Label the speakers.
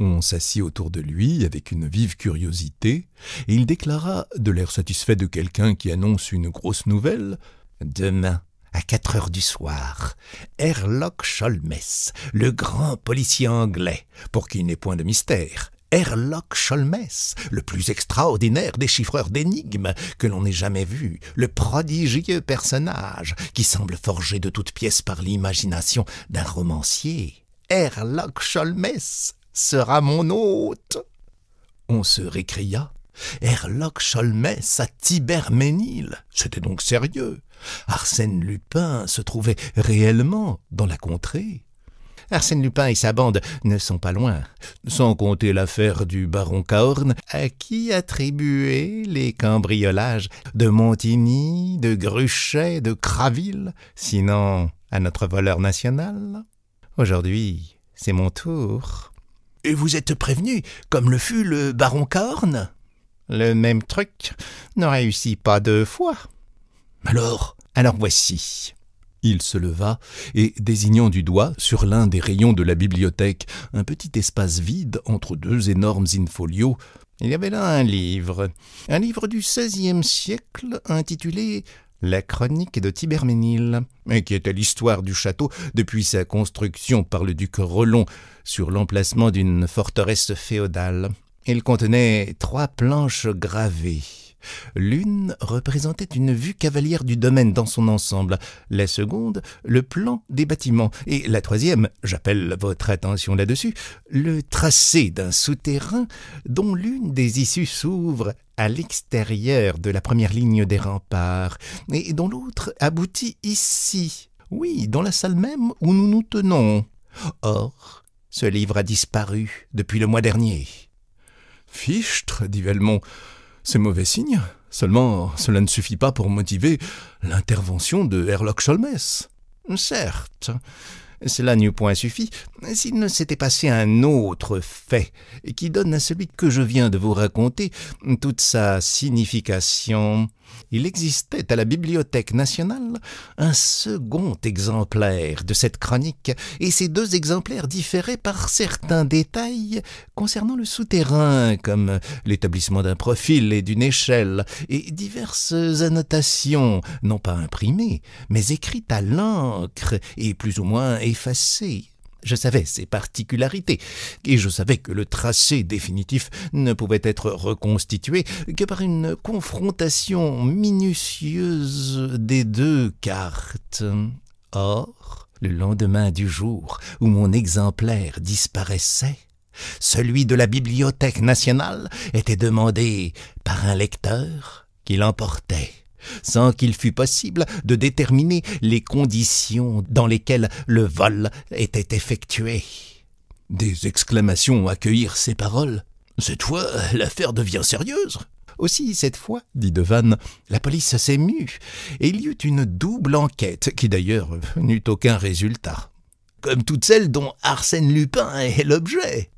Speaker 1: On s'assit autour de lui avec une vive curiosité, et il déclara, de l'air satisfait de quelqu'un qui annonce une grosse nouvelle, « Demain, à 4 heures du soir, Sherlock Holmes, le grand policier anglais, pour qu'il n'ait point de mystère, Sherlock Holmes, le plus extraordinaire des chiffreurs d'énigmes que l'on ait jamais vu, le prodigieux personnage qui semble forgé de toutes pièces par l'imagination d'un romancier, Sherlock Holmes sera mon hôte. » On se récria. Sherlock Holmes à Thibermesnil, c'était donc sérieux. Arsène Lupin se trouvait réellement dans la contrée. Arsène Lupin et sa bande ne sont pas loin, sans compter l'affaire du baron Cahorn, à qui attribuer les cambriolages de Montigny, de Gruchet, de Craville, sinon à notre voleur national. Aujourd'hui, c'est mon tour. « Et vous êtes prévenu, comme le fut le baron Cahorn ?»« Le même truc ne réussit pas 2 fois. »« Alors voici. » Il se leva et, désignant du doigt sur l'un des rayons de la bibliothèque un petit espace vide entre 2 énormes in-folios, il y avait là un livre du XVIe siècle intitulé « La chronique de Thibermesnil », qui était l'histoire du château depuis sa construction par le duc Rollon sur l'emplacement d'une forteresse féodale. Il contenait 3 planches gravées. L'une représentait une vue cavalière du domaine dans son ensemble, la seconde, le plan des bâtiments, et la troisième, j'appelle votre attention là-dessus, le tracé d'un souterrain dont l'une des issues s'ouvre à l'extérieur de la première ligne des remparts, et dont l'autre aboutit ici, oui, dans la salle même où nous nous tenons. Or, ce livre a disparu depuis le mois dernier. « Fichtre, dit Velmont, c'est mauvais signe. Seulement, cela ne suffit pas pour motiver l'intervention de Sherlock Holmes. » « Certes, cela n'eût point suffi s'il ne s'était passé un autre fait qui donne à celui que je viens de vous raconter toute sa signification. Il existait à la Bibliothèque nationale un second exemplaire de cette chronique, et ces 2 exemplaires différaient par certains détails concernant le souterrain, comme l'établissement d'un profil et d'une échelle, et diverses annotations, non pas imprimées, mais écrites à l'encre et plus ou moins effacées. Je savais ces particularités, et je savais que le tracé définitif ne pouvait être reconstitué que par une confrontation minutieuse des 2 cartes. Or, le lendemain du jour où mon exemplaire disparaissait, celui de la Bibliothèque nationale était demandé par un lecteur qui l'emportait, sans qu'il fût possible de déterminer les conditions dans lesquelles le vol était effectué. » Des exclamations accueillirent ces paroles. « Cette fois, l'affaire devient sérieuse. » Aussi, cette fois, dit Devanne, la police s'émut, et il y eut une double enquête, qui d'ailleurs n'eut aucun résultat. « Comme toutes celles dont Arsène Lupin est l'objet. »